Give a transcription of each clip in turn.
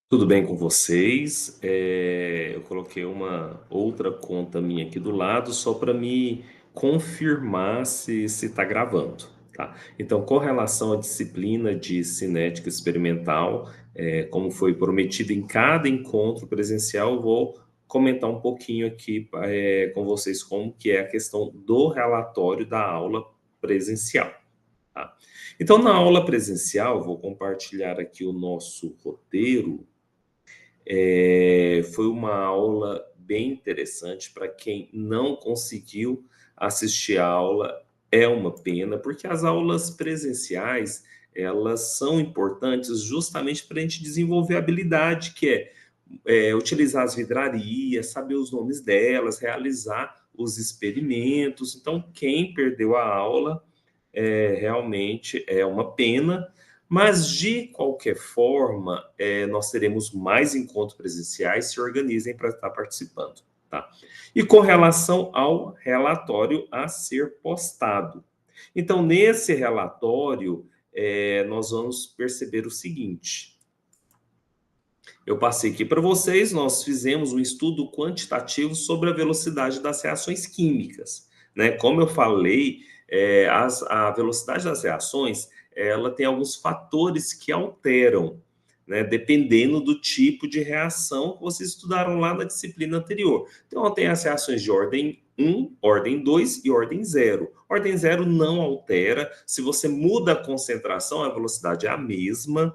Tudo bem com vocês? Eu coloquei uma outra conta minha aqui do lado só para me confirmar se está gravando, tá? Então, com relação à disciplina de cinética experimental, como foi prometido em cada encontro presencial, eu vou comentar um pouquinho aqui com vocês como que é a questão do relatório da aula presencial, tá? Então, na aula presencial, vou compartilhar aqui o nosso roteiro. Foi uma aula bem interessante para quem não conseguiu assistir a aula. É uma pena, porque as aulas presenciais elas são importantes justamente para a gente desenvolver a habilidade que utilizar as vidrarias, saber os nomes delas, realizar os experimentos. Então, quem perdeu a aula realmente é uma pena, mas de qualquer forma, nós teremos mais encontros presenciais, se organizem para estar participando, tá? E com relação ao relatório a ser postado. Então, nesse relatório, nós vamos perceber o seguinte. Eu passei aqui para vocês, nós fizemos um estudo quantitativo sobre a velocidade das reações químicas, né? Como eu falei, a velocidade das reações, ela tem alguns fatores que alteram, né? Dependendo do tipo de reação que vocês estudaram lá na disciplina anterior. Então, tem as reações de ordem 1, ordem 2 e ordem 0. Ordem 0 não altera, se você muda a concentração, a velocidade é a mesma.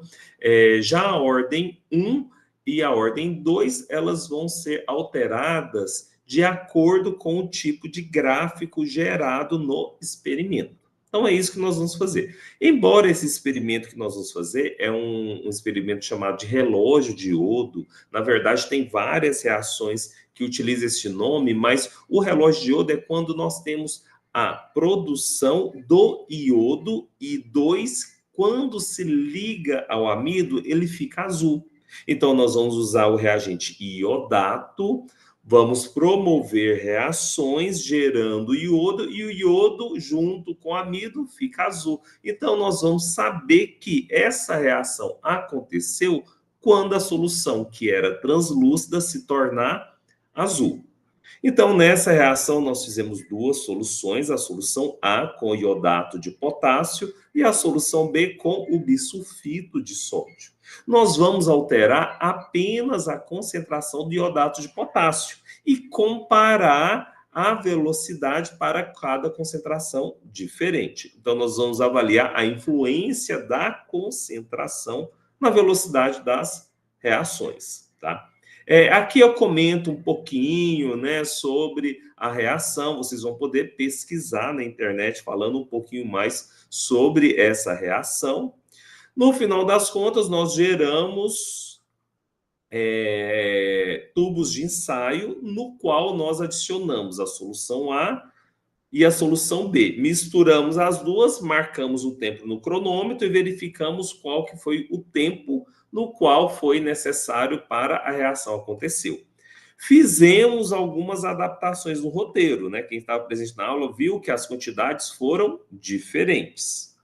Já a ordem 1 e a ordem 2, elas vão ser alteradas de acordo com o tipo de gráfico gerado no experimento. Então, é isso que nós vamos fazer. Embora esse experimento que nós vamos fazer é um experimento chamado de relógio de iodo, na verdade, tem várias reações que utilizam esse nome, mas o relógio de iodo é quando nós temos a produção do iodo e 2, quando se liga ao amido, ele fica azul. Então, nós vamos usar o reagente iodato, vamos promover reações gerando iodo, e o iodo, junto com o amido, fica azul. Então, nós vamos saber que essa reação aconteceu quando a solução, que era translúcida, se tornar azul. Então, nessa reação, nós fizemos duas soluções, a solução A com iodato de potássio e a solução B com o bisulfito de sódio. Nós vamos alterar apenas a concentração de iodato de potássio e comparar a velocidade para cada concentração diferente. Então, nós vamos avaliar a influência da concentração na velocidade das reações, tá? Aqui eu comento um pouquinho, né, sobre a reação. Vocês vão poder pesquisar na internet falando um pouquinho mais sobre essa reação. No final das contas, nós geramos tubos de ensaio, no qual nós adicionamos a solução A e a solução B. Misturamos as duas, marcamos o tempo no cronômetro e verificamos qual que foi o tempo no qual foi necessário para a reação acontecer. Fizemos algumas adaptações no roteiro, né? Quem estava presente na aula viu que as quantidades foram diferentes.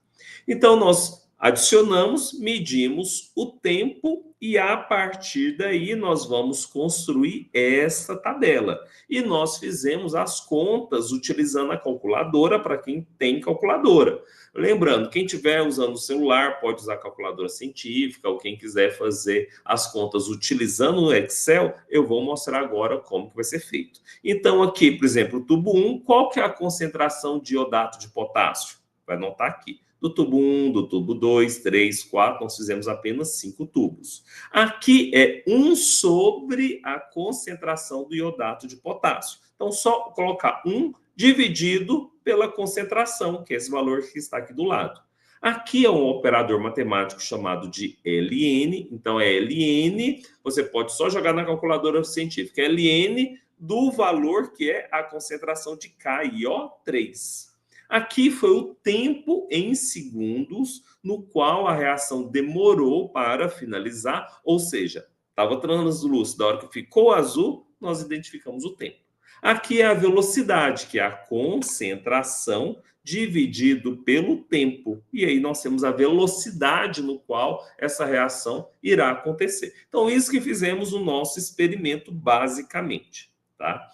Então, nós adicionamos, medimos o tempo e a partir daí nós vamos construir essa tabela. E nós fizemos as contas utilizando a calculadora para quem tem calculadora. Lembrando, quem estiver usando o celular pode usar a calculadora científica, ou quem quiser fazer as contas utilizando o Excel, eu vou mostrar agora como que vai ser feito. Então, aqui, por exemplo, o tubo 1, qual que é a concentração de iodato de potássio? Vai notar aqui. Do tubo 1, do tubo 2, 3, 4, nós fizemos apenas 5 tubos. Aqui é 1 sobre a concentração do iodato de potássio. Então, só colocar 1 dividido pela concentração, que é esse valor que está aqui do lado. Aqui é um operador matemático chamado de ln, então é ln, você pode só jogar na calculadora científica, ln do valor que é a concentração de KiO3. Aqui foi o tempo em segundos no qual a reação demorou para finalizar, ou seja, estava translúcido, da hora que ficou azul, nós identificamos o tempo. Aqui é a velocidade, que é a concentração dividido pelo tempo. E aí nós temos a velocidade no qual essa reação irá acontecer. Então, isso que fizemos no nosso experimento, basicamente. Tá?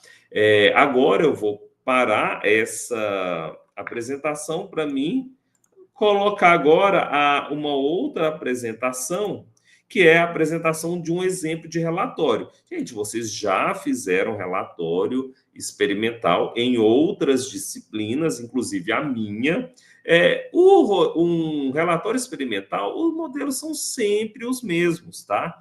Agora eu vou parar essa apresentação para mim colocar agora uma outra apresentação, que é a apresentação de um exemplo de relatório. Gente, vocês já fizeram relatório experimental em outras disciplinas, inclusive a minha. Um relatório experimental, os modelos são sempre os mesmos, tá?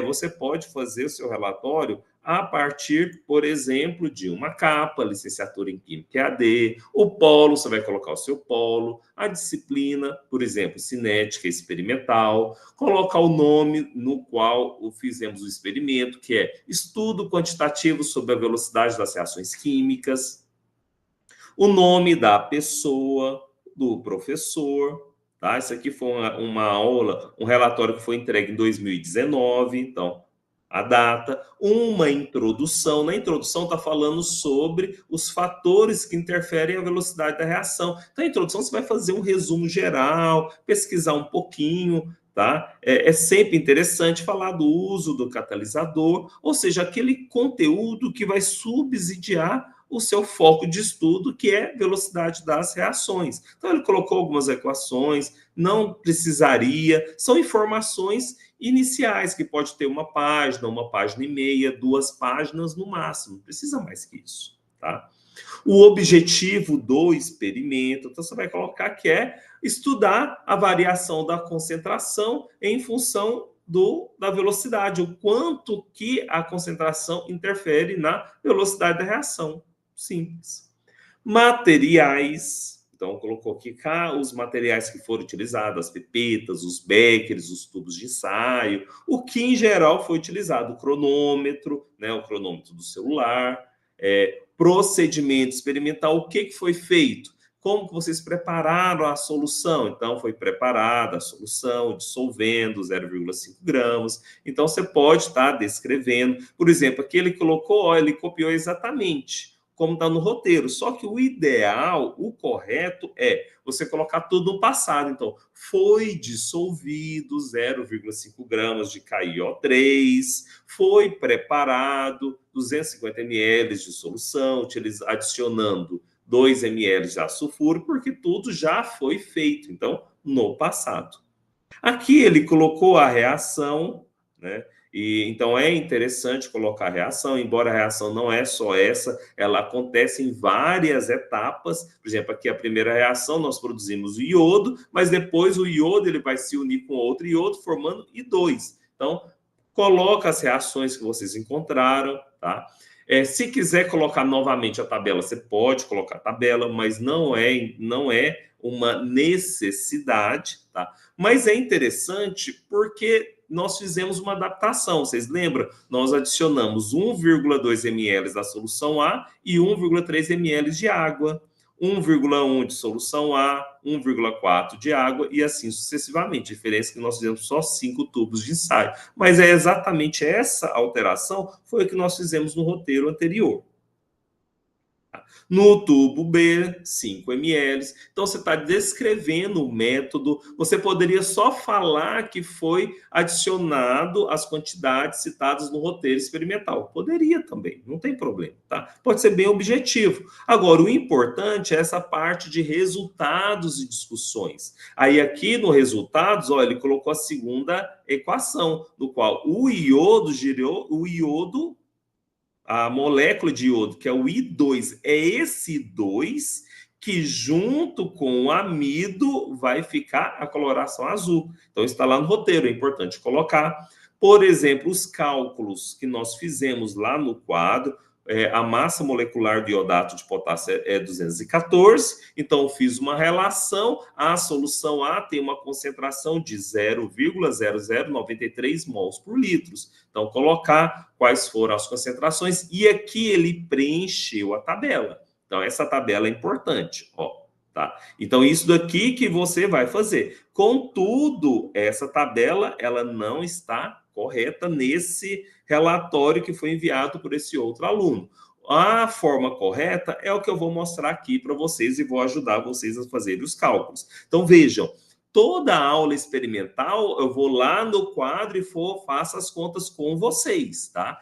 Você pode fazer o seu relatório a partir, por exemplo, de uma capa, licenciatura em Química EAD, o polo, você vai colocar o seu polo, a disciplina, por exemplo, cinética experimental, colocar o nome no qual fizemos o experimento, que é Estudo Quantitativo sobre a Velocidade das Reações Químicas, o nome da pessoa, do professor, tá? Isso aqui foi uma aula, um relatório que foi entregue em 2019, então a data, uma introdução. Na introdução está falando sobre os fatores que interferem na velocidade da reação. Então, na introdução você vai fazer um resumo geral, pesquisar um pouquinho, tá? É sempre interessante falar do uso do catalisador, ou seja, aquele conteúdo que vai subsidiar o seu foco de estudo, que é velocidade das reações. Então, ele colocou algumas equações, não precisaria, são informações iniciais, que pode ter uma página e meia, 2 páginas no máximo, não precisa mais que isso, tá? O objetivo do experimento, então você vai colocar que é estudar a variação da concentração em função da velocidade, o quanto que a concentração interfere na velocidade da reação. Simples. Materiais. Então, colocou aqui os materiais que foram utilizados, as pipetas, os beckers, os tubos de ensaio, o que em geral foi utilizado, o cronômetro, né, o cronômetro do celular, procedimento experimental, o que foi feito? Como que vocês prepararam a solução? Então, foi preparada a solução dissolvendo 0,5 gramas. Então, você pode estar descrevendo. Por exemplo, aqui ele colocou, ele copiou exatamente como está no roteiro. Só que o ideal, o correto é você colocar tudo no passado. Então, foi dissolvido 0,5 gramas de KiO3, foi preparado 250 ml de solução, adicionando 2 ml de ácido sulfúrico, porque tudo já foi feito, então, no passado. Aqui ele colocou a reação, né? E, então é interessante colocar a reação, embora a reação não é só essa, ela acontece em várias etapas. Por exemplo, aqui a primeira reação nós produzimos o iodo, mas depois o iodo ele vai se unir com outro iodo, formando I2. Então, coloca as reações que vocês encontraram, tá? Se quiser colocar novamente a tabela, você pode colocar a tabela, mas não é uma necessidade, tá? Mas é interessante porque nós fizemos uma adaptação. Vocês lembram? Nós adicionamos 1,2 ml da solução A e 1,3 ml de água. 1,1 de solução A, 1,4 de água e assim sucessivamente. A diferença é que nós fizemos só 5 tubos de ensaio. Mas é exatamente essa alteração foi o que nós fizemos no roteiro anterior. No tubo B, 5 ml. Então, você está descrevendo o método. Você poderia só falar que foi adicionado as quantidades citadas no roteiro experimental. Poderia também, não tem problema, tá? Pode ser bem objetivo. Agora, o importante é essa parte de resultados e discussões. Aí, aqui no resultados, ó, ele colocou a segunda equação, no qual o iodo girou, a molécula de iodo, que é o I2, é esse 2 que junto com o amido vai ficar a coloração azul. Então está lá no roteiro, é importante colocar. Por exemplo, os cálculos que nós fizemos lá no quadro, a massa molecular de iodato de potássio é 214, então eu fiz uma relação, a solução A tem uma concentração de 0,0093 mols por litro. Então, colocar quais foram as concentrações, e aqui ele preencheu a tabela. Então, essa tabela é importante, ó. Tá? Então, isso daqui que você vai fazer. Contudo, essa tabela, ela não está correta nesse relatório que foi enviado por esse outro aluno. a forma correta é o que eu vou mostrar aqui para vocês e vou ajudar vocês a fazerem os cálculos. Então, vejam, toda aula experimental, eu vou lá no quadro e faço as contas com vocês, tá?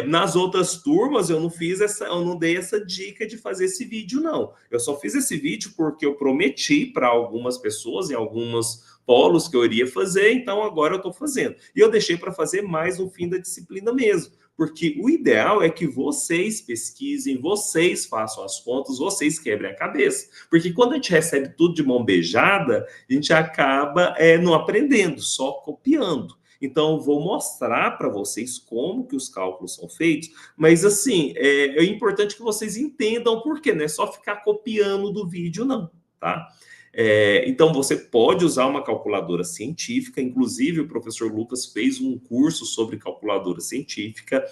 Nas outras turmas, eu não dei essa dica de fazer esse vídeo, não. Eu só fiz esse vídeo porque eu prometi para algumas pessoas em alguns polos que eu iria fazer, então agora eu estou fazendo. E eu deixei para fazer mais no fim da disciplina mesmo, porque o ideal é que vocês pesquisem, vocês façam as contas, vocês quebrem a cabeça. Porque quando a gente recebe tudo de mão beijada, a gente acaba não aprendendo, só copiando. Então, eu vou mostrar para vocês como que os cálculos são feitos, mas, assim, é importante que vocês entendam por quê, não é só ficar copiando do vídeo, não, tá? Então, você pode usar uma calculadora científica, inclusive o professor Lucas fez um curso sobre calculadora científica.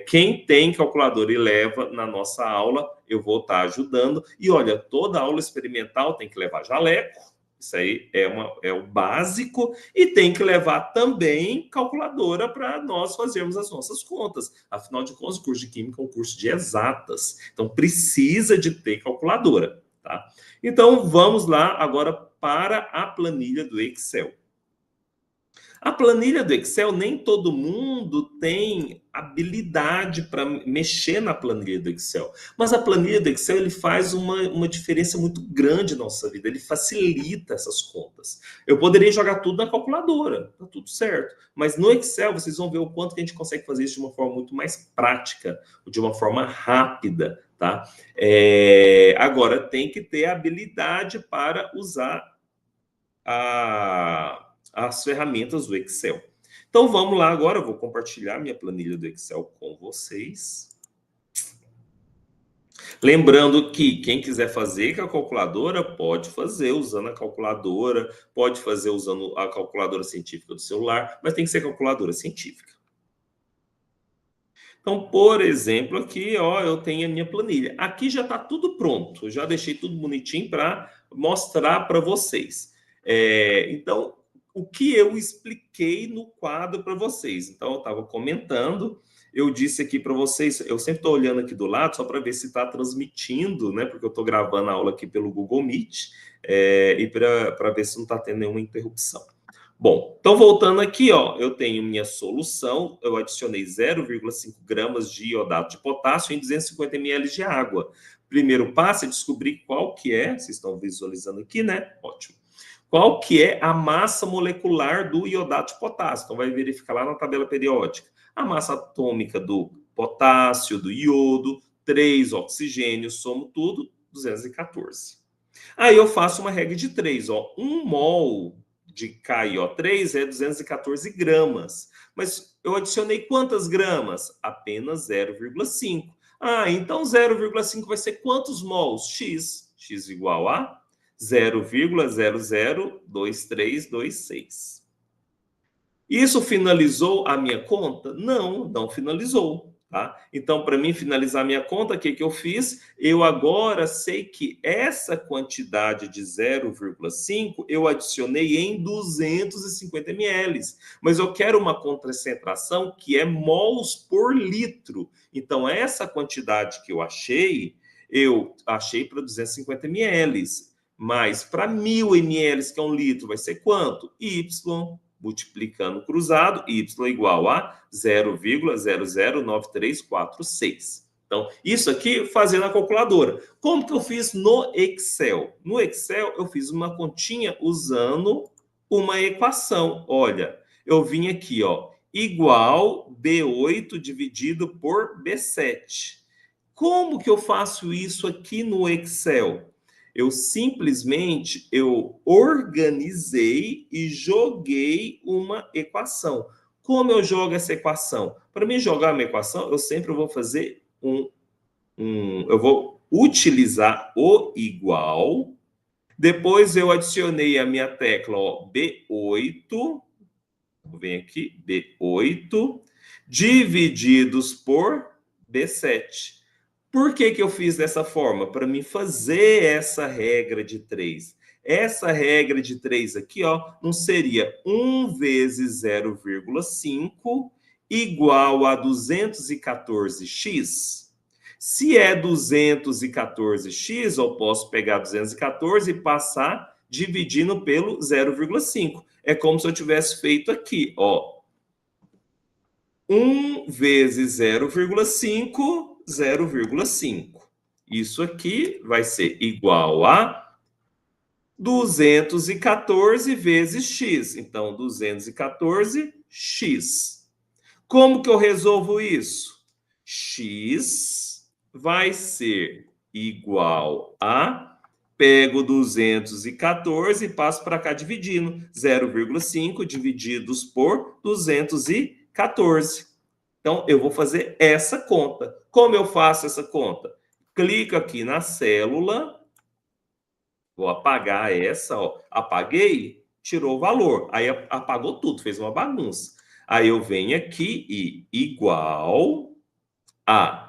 Quem tem calculadora e leva na nossa aula, eu vou estar ajudando. E olha, toda aula experimental tem que levar jaleco, isso aí é o básico, e tem que levar também calculadora para nós fazermos as nossas contas. Afinal de contas, o curso de Química é um curso de exatas, então precisa de ter calculadora, tá? Então, vamos lá agora para a planilha do Excel. A planilha do Excel, nem todo mundo tem habilidade para mexer na planilha do Excel. Mas a planilha do Excel ele faz uma diferença muito grande na nossa vida. Ele facilita essas contas. Eu poderia jogar tudo na calculadora, tá tudo certo. Mas no Excel, vocês vão ver o quanto que a gente consegue fazer isso de uma forma muito mais prática, de uma forma rápida, tá? Agora, tem que ter habilidade para usar as ferramentas do Excel. Então, vamos lá agora, eu vou compartilhar minha planilha do Excel com vocês. Lembrando que quem quiser fazer com a calculadora, pode fazer usando a calculadora, pode fazer usando a calculadora científica do celular, mas tem que ser calculadora científica. Então, por exemplo, aqui, ó, eu tenho a minha planilha. Aqui já está tudo pronto, eu já deixei tudo bonitinho para mostrar para vocês. Então, o que eu expliquei no quadro para vocês? Então, eu estava comentando, eu disse aqui para vocês, eu sempre estou olhando aqui do lado só para ver se está transmitindo, né? Porque eu estou gravando a aula aqui pelo Google Meet, e para ver se não está tendo nenhuma interrupção. Bom, então voltando aqui, ó, eu tenho minha solução, eu adicionei 0,5 gramas de iodato de potássio em 250 ml de água. Primeiro passo é descobrir qual que é, vocês estão visualizando aqui, né? Ótimo. Qual que é a massa molecular do iodato de potássio? Então vai verificar lá na tabela periódica. A massa atômica do potássio, do iodo, 3 oxigênios, somo tudo, 214. Aí eu faço uma regra de 3, ó, 1 mol de KIO3 é 214 gramas. Mas eu adicionei quantas gramas? Apenas 0,5. Então 0,5 vai ser quantos mols? X. X igual a 0,002326. Isso finalizou a minha conta? Não, não finalizou. Tá? Então, para mim finalizar minha conta, o que eu fiz? Eu agora sei que essa quantidade de 0,5 eu adicionei em 250 ml. Mas eu quero uma concentração que é mols por litro. Então, essa quantidade que eu achei para 250 ml. Mas para 1.000 ml, que é 1 litro, vai ser quanto? Y multiplicando cruzado, y igual a 0,009346. Então, isso aqui fazendo a calculadora. Como que eu fiz no Excel? No Excel, eu fiz uma continha usando uma equação. Olha, eu vim aqui, ó, igual B8 dividido por B7. Como que eu faço isso aqui no Excel? Eu simplesmente organizei e joguei uma equação. Como eu jogo essa equação? Para mim jogar uma equação, eu sempre vou fazer eu vou utilizar o igual. Depois eu adicionei a minha tecla, ó, B8. Vem aqui, B8 divididos por B7. Por que eu fiz dessa forma? Para mim fazer essa regra de 3. Essa regra de 3 aqui, ó, não seria 1 vezes 0,5 igual a 214x? Se é 214x, eu posso pegar 214 e passar dividindo pelo 0,5. É como se eu tivesse feito aqui, ó. 1 vezes 0,5, 0,5. Isso aqui vai ser igual a 214 vezes x. Então, 214x. Como que eu resolvo isso? X vai ser igual a... Pego 214 e passo para cá dividindo. 0,5 divididos por 214. Então, eu vou fazer essa conta. Como eu faço essa conta? Clico aqui na célula. Vou apagar essa, ó. Apaguei, tirou o valor. Aí apagou tudo, fez uma bagunça. Aí eu venho aqui e igual a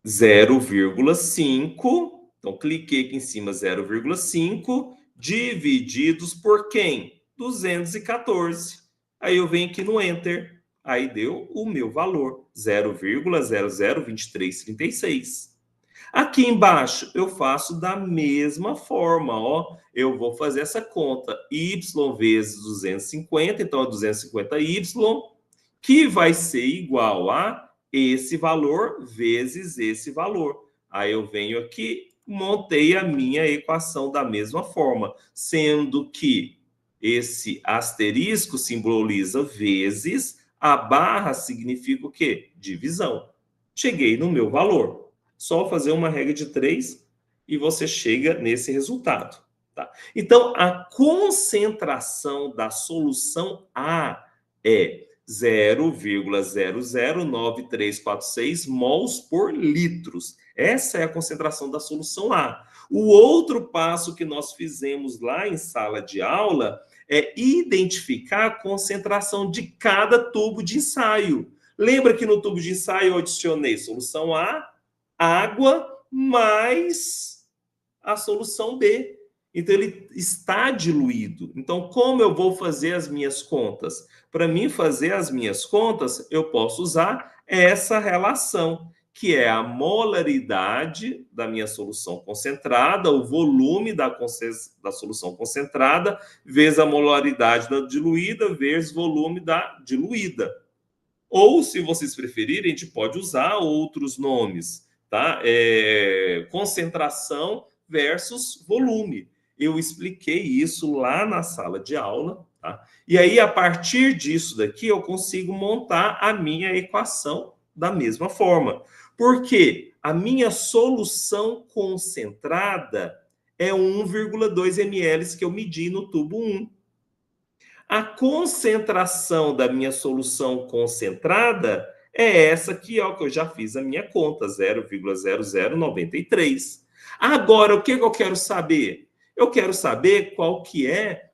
0,5. Então, cliquei aqui em cima, 0,5, divididos por quem? 214. Aí eu venho aqui no Enter. Aí deu o meu valor, 0,002336. Aqui embaixo, eu faço da mesma forma, ó. Eu vou fazer essa conta, y vezes 250, então é 250y, que vai ser igual a esse valor vezes esse valor. Aí eu venho aqui, montei a minha equação da mesma forma, sendo que esse asterisco simboliza vezes, a barra significa o quê? Divisão. Cheguei no meu valor. Só fazer uma regra de 3 e você chega nesse resultado. Tá? Então, a concentração da solução A é 0,009346 mols por litros. Essa é a concentração da solução A. O outro passo que nós fizemos lá em sala de aula é identificar a concentração de cada tubo de ensaio. Lembra que no tubo de ensaio eu adicionei solução A, água, mais a solução B. Então, ele está diluído. Então, como eu vou fazer as minhas contas? Para mim fazer as minhas contas, eu posso usar essa relação, que é a molaridade da minha solução concentrada, o volume da solução concentrada, vezes a molaridade da diluída, vezes o volume da diluída. Ou, se vocês preferirem, a gente pode usar outros nomes, tá? Concentração versus volume. Eu expliquei isso lá na sala de aula, tá? E aí, a partir disso daqui, eu consigo montar a minha equação da mesma forma. Porque a minha solução concentrada é 1,2 ml que eu medi no tubo 1. A concentração da minha solução concentrada é essa aqui, ó, que eu já fiz a minha conta, 0,0093. Agora, o que eu quero saber? Eu quero saber qual que é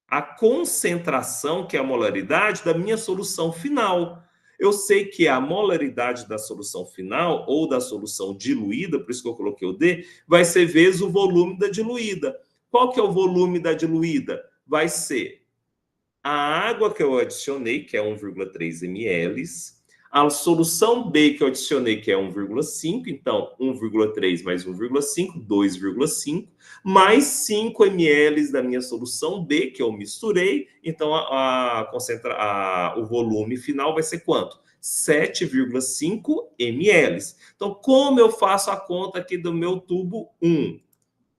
a concentração, que é a molaridade, da minha solução final. Eu sei que a molaridade da solução final, ou da solução diluída, por isso que eu coloquei o D, vai ser vezes o volume da diluída. Qual que é o volume da diluída? Vai ser a água que eu adicionei, que é 1,3 ml, a solução B que eu adicionei, que é 1,5, então 1,3 mais 1,5, 2,5, mais 5 ml da minha solução B, que eu misturei, então o volume final vai ser quanto? 7,5 ml. Então, como eu faço a conta aqui do meu tubo 1?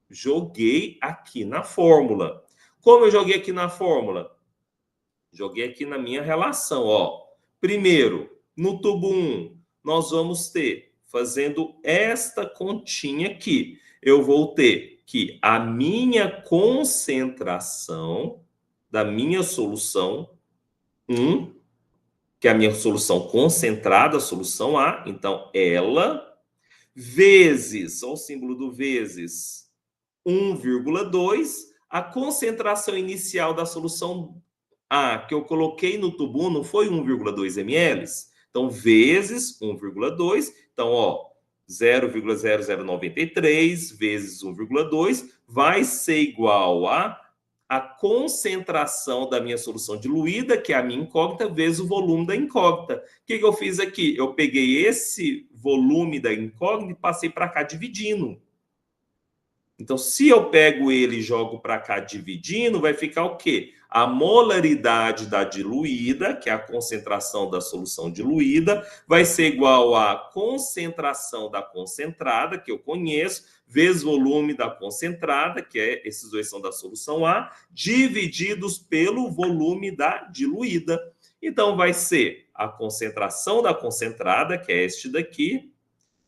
Joguei aqui na fórmula. Como eu joguei aqui na fórmula? Joguei aqui na minha relação, ó. Primeiro, no tubo 1, nós vamos ter, fazendo esta continha aqui, eu vou ter que a minha concentração da minha solução 1, que é a minha solução concentrada, a solução A, então ela, vezes, olha o símbolo do vezes, 1,2, a concentração inicial da solução A, que eu coloquei no tubo 1, não foi 1,2 ml? Então, vezes 1,2. Então, ó, 0,0093 vezes 1,2 vai ser igual a a concentração da minha solução diluída, que é a minha incógnita, vezes o volume da incógnita. O que eu fiz aqui? Eu peguei esse volume da incógnita e passei para cá dividindo. Então, se eu pego ele e jogo para cá dividindo, vai ficar o quê? A molaridade da diluída, que é a concentração da solução diluída, vai ser igual à concentração da concentrada, que eu conheço, vezes volume da concentrada, que é esses dois são da solução A, divididos pelo volume da diluída. Então, vai ser a concentração da concentrada, que é este daqui,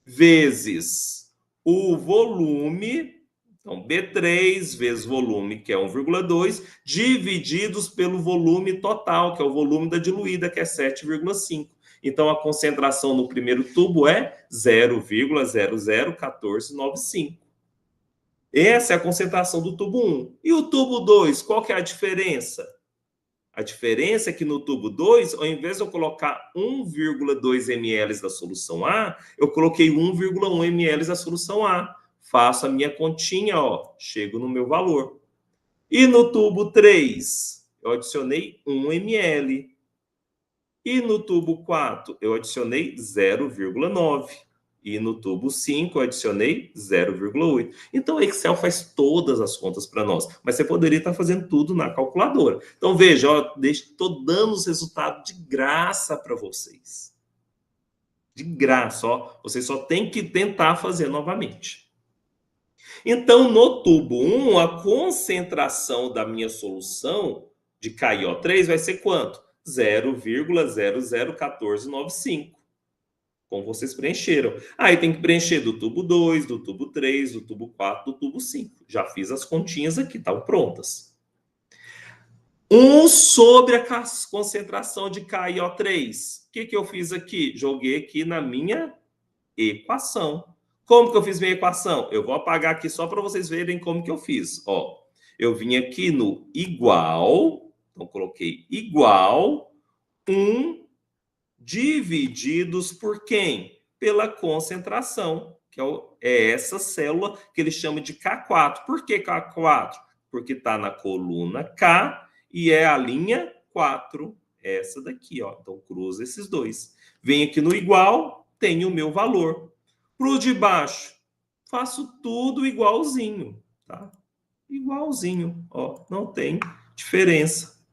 vezes o volume. Então, B3 vezes volume, que é 1,2, divididos pelo volume total, que é o volume da diluída, que é 7,5. Então, a concentração no primeiro tubo é 0,001495. Essa é a concentração do tubo 1. E o tubo 2, qual que é a diferença? A diferença é que no tubo 2, ao invés de eu colocar 1,2 ml da solução A, eu coloquei 1,1 ml da solução A. Faço a minha continha, ó, chego no meu valor. E no tubo 3, eu adicionei 1 ml. E no tubo 4, eu adicionei 0,9. E no tubo 5, eu adicionei 0,8. Então, o Excel faz todas as contas para nós. Mas você poderia estar fazendo tudo na calculadora. Então, veja, estou dando os resultados de graça para vocês. De graça, ó. Vocês só tem que tentar fazer novamente. Então, no tubo 1, a concentração da minha solução de KiO3 vai ser quanto? 0,001495. Como vocês preencheram. Aí tem que preencher do tubo 2, do tubo 3, do tubo 4, do tubo 5. Já fiz as continhas aqui, estão prontas. 1 sobre a concentração de KiO3. O que eu fiz aqui? Joguei aqui na minha equação. Como que eu fiz minha equação? Eu vou apagar aqui só para vocês verem como que eu fiz. Ó, eu vim aqui no igual, então coloquei igual 1 divididos por quem? Pela concentração, que é essa célula que ele chama de K4. Por que K4? Porque está na coluna K e é a linha 4, essa daqui, ó. Então, cruza esses dois. Vem aqui no igual, tem o meu valor. Para o de baixo, faço tudo igualzinho, tá? Igualzinho, ó, não tem diferença,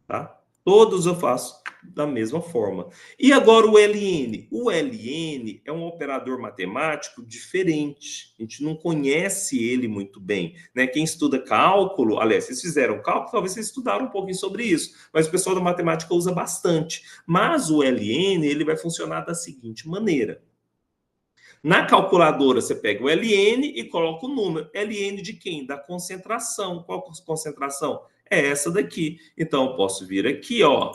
tá? Todos eu faço da mesma forma. E agora o LN? O LN é um operador matemático diferente. A gente não conhece ele muito bem, né? Quem estuda cálculo, aliás, vocês fizeram cálculo, talvez vocês estudaram um pouquinho sobre isso, mas o pessoal da matemática usa bastante. Mas o LN, ele vai funcionar da seguinte maneira. Na calculadora, você pega o LN e coloca o número. LN de quem? Da concentração. Qual concentração? É essa daqui. Então, eu posso vir aqui, ó.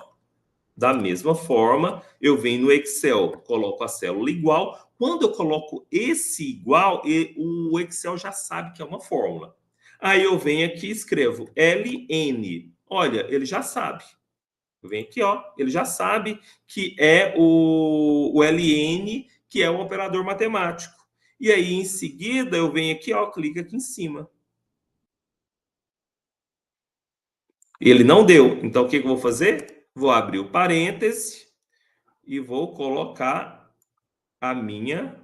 Da mesma forma, eu venho no Excel, coloco a célula igual. Quando eu coloco esse igual, o Excel já sabe que é uma fórmula. Aí eu venho aqui e escrevo LN. Olha, ele já sabe. Eu venho aqui, ó. Ele já sabe que é o LN, que é um operador matemático. E aí, em seguida, eu venho aqui, ó, clico aqui em cima. Ele não deu. Então, o que eu vou fazer? Vou abrir o parêntese e vou colocar a minha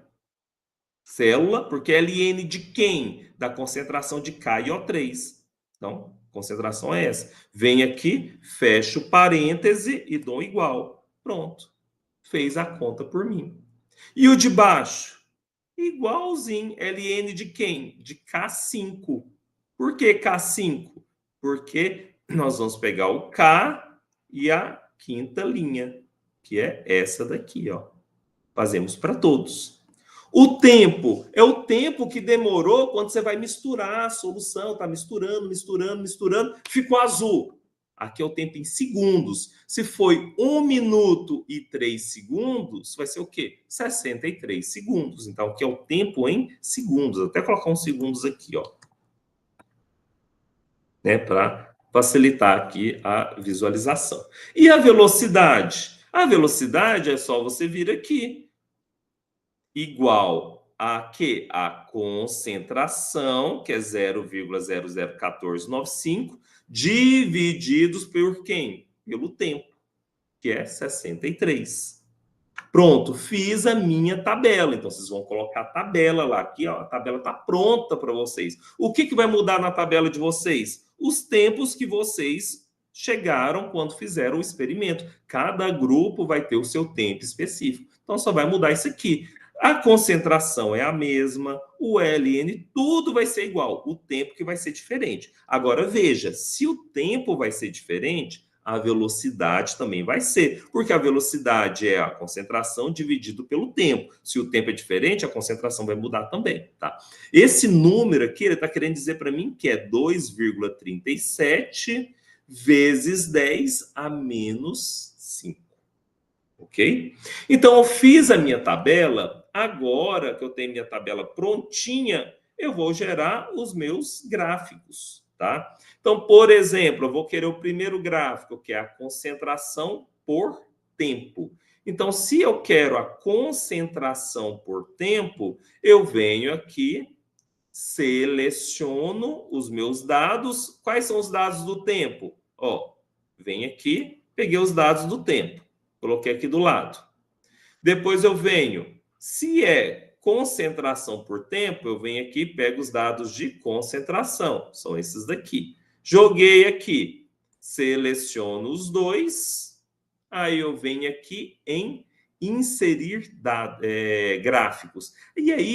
célula, porque é LN de quem? Da concentração de KiO3. Então, concentração é essa. Venho aqui, fecho o parêntese e dou igual. Pronto. Fez a conta por mim. E o de baixo? Igualzinho. LN de quem? De K5. Por que K5? Porque nós vamos pegar o K e a quinta linha, que é essa daqui, ó. Fazemos para todos. O tempo é o tempo que demorou quando você vai misturar a solução, tá misturando, misturando, misturando, ficou azul. Aqui é o tempo em segundos. Se foi 1 minuto e 3 segundos, vai ser o quê? 63 segundos. Então, aqui é o tempo em segundos. Vou até colocar uns segundos aqui, ó. Né, para facilitar aqui a visualização. E a velocidade? A velocidade é só você vir aqui. Igual a concentração, que é 0,001495, divididos por quem? Pelo tempo, que é 63. Pronto, fiz a minha tabela. Então, vocês vão colocar a tabela lá. Aqui, ó, a tabela está pronta para vocês. O que vai mudar na tabela de vocês? Os tempos que vocês chegaram quando fizeram o experimento. Cada grupo vai ter o seu tempo específico. Então, só vai mudar isso aqui. A concentração é a mesma, o LN, tudo vai ser igual. O tempo que vai ser diferente. Agora, veja, se o tempo vai ser diferente, a velocidade também vai ser, porque a velocidade é a concentração dividido pelo tempo. Se o tempo é diferente, a concentração vai mudar também, tá? Esse número aqui, ele está querendo dizer para mim que é 2,37 vezes 10 a menos 5, ok? Então, eu fiz a minha tabela, agora que eu tenho minha tabela prontinha, eu vou gerar os meus gráficos, tá? Então, por exemplo, eu vou querer o primeiro gráfico, que é a concentração por tempo. Então, se eu quero a concentração por tempo, eu venho aqui, seleciono os meus dados. Quais são os dados do tempo? Ó, venho aqui, peguei os dados do tempo, coloquei aqui do lado. Depois eu venho, se é concentração por tempo, eu venho aqui e pego os dados de concentração, são esses daqui. Joguei aqui, seleciono os dois, aí eu venho aqui em inserir gráficos. E aí